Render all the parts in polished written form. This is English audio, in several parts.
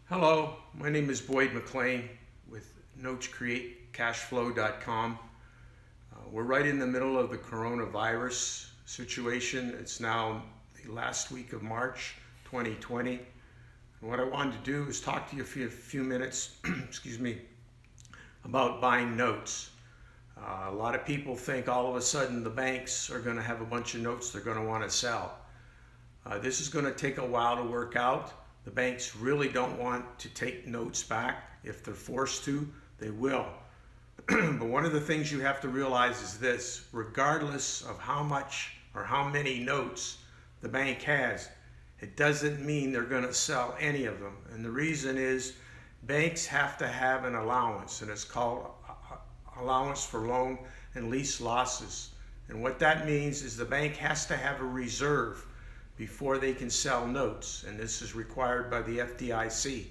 Hello, my name is Boyd McLean with NotesCreateCashFlow.com. We're right in the middle of the coronavirus situation. It's now the last week of March 2020. And what I wanted to do is talk to you for a few minutes excuse me, about buying notes. A lot of people think all of a sudden the banks are going to have a bunch of notes they're going to want to sell. This is going to take a while to work out. The banks really don't want to take notes back. If they're forced to, they will. But one of the things you have to realize is this: regardless of how much or how many notes the bank has, it doesn't mean they're going to sell any of them. And the reason is banks have to have an allowance, and it's called allowance for loan and lease losses. And what that means is the bank has to have a reserve before they can sell notes, and this is required by the FDIC.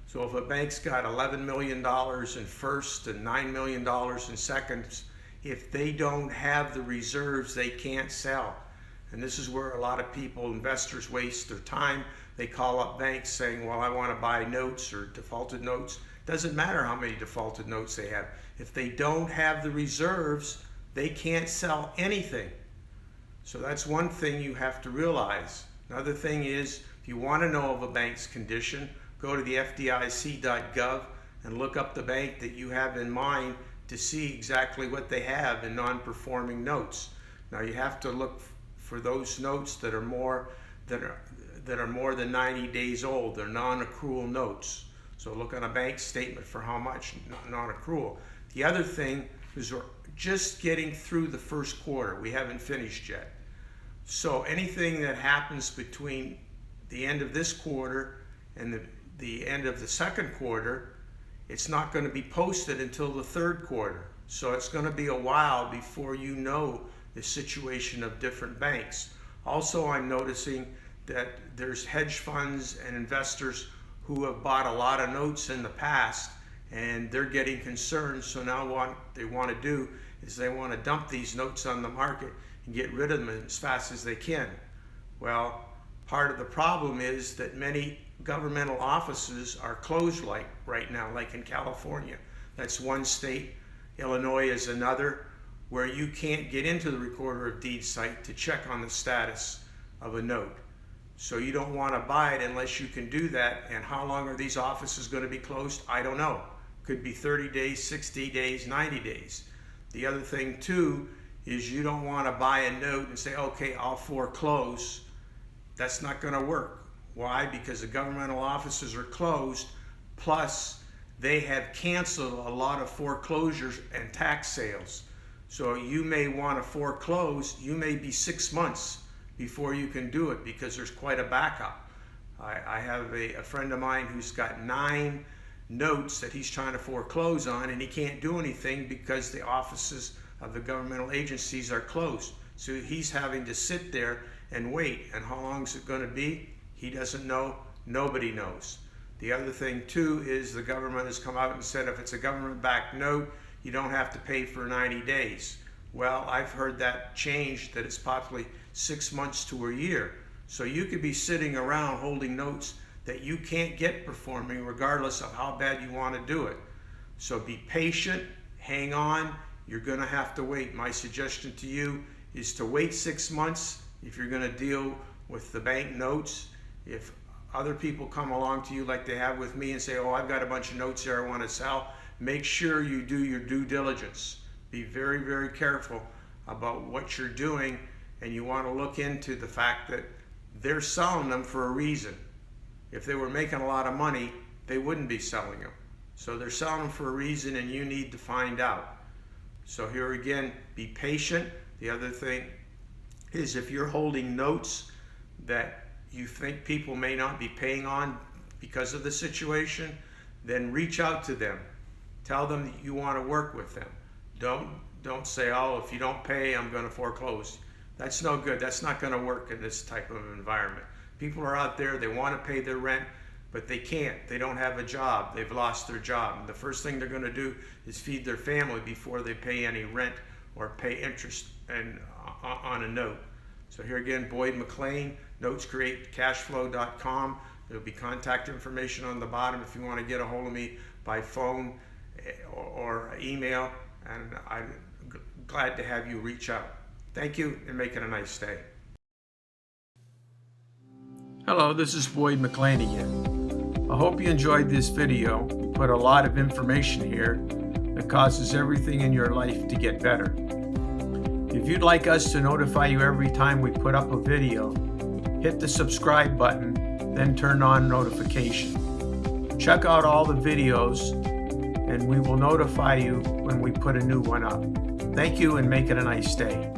So if a bank's got $11 million in first and $9 million in seconds, if they don't have the reserves, they can't sell. And this is where a lot of people, investors, waste their time. They call up banks saying, well, I want to buy notes or defaulted notes. Doesn't matter how many defaulted notes they have. If they don't have the reserves, they can't sell anything. So that's one thing you have to realize. Another thing is, if you want to know of a bank's condition, go to the FDIC.gov and look up the bank that you have in mind to see exactly what they have in non-performing notes. Now you have to look for those notes that are more than 90 days old. They're non-accrual notes. So look on a bank statement for how much non-accrual. The other thing is we're just getting through the first quarter. We haven't finished yet. So anything that happens between the end of this quarter and the end of the second quarter, it's not going to be posted until the third quarter. So it's going to be a while before you know the situation of different banks. Also, I'm noticing that there's hedge funds and investors who have bought a lot of notes in the past, and they're getting concerned. So now what they want to do is they want to dump these notes on the market and get rid of them as fast as they can. Well, part of the problem is that many governmental offices are closed right now, like in California. That's one state. Illinois is another, where you can't get into the Recorder of Deeds site to check on the status of a note. So you don't want to buy it unless you can do that. And how long are these offices going to be closed? I don't know. Could be 30 days, 60 days, 90 days. The other thing too is you don't want to buy a note and say, okay, I'll foreclose. That's not going to work. Why? Because the governmental offices are closed, plus they have canceled a lot of foreclosures and tax sales. So you may want to foreclose. You may be 6 months before you can do it because there's quite a backup. I have a friend of mine who's got 9 notes that he's trying to foreclose on, and he can't do anything because the offices of the governmental agencies are closed. So he's having to sit there and wait. And how long is it going to be? He doesn't know. Nobody knows. The other thing too is the government has come out and said if it's a government-backed note, you don't have to pay for 90 days. Well, I've heard that changed, that it's possibly 6 months to a year. So you could be sitting around holding notes that you can't get performing regardless of how bad you want to do it. So be patient, hang on. You're going to have to wait. My suggestion to you is to wait 6 months if you're going to deal with the bank notes. If other people come along to you like they have with me and say, oh, I've got a bunch of notes here I want to sell, make sure you do your due diligence. Be very, very careful about what you're doing, and you want to look into the fact that they're selling them for a reason. If they were making a lot of money, they wouldn't be selling them. So they're selling them for a reason, and you need to find out. So here again, be patient. The other thing is if you're holding notes that you think people may not be paying on because of the situation, then reach out to them. Tell them that you want to work with them. Don't say, oh, if you don't pay, I'm going to foreclose. That's no good. That's not going to work in this type of environment. People are out there, they want to pay their rent, but they can't. They don't have a job. They've lost their job. And the first thing they're going to do is feed their family before they pay any rent or pay interest on a note. So here again, Boyd McLean, notescreatecashflow.com. There'll be contact information on the bottom if you want to get a hold of me by phone or email, and I'm glad to have you reach out. Thank you, and make it a nice day. Hello, this is Boyd McLean again. I hope you enjoyed this video. We put a lot of information here that causes everything in your life to get better. If you'd like us to notify you every time we put up a video, hit the subscribe button, then turn on notification. Check out all the videos and we will notify you when we put a new one up. Thank you, and make it a nice day.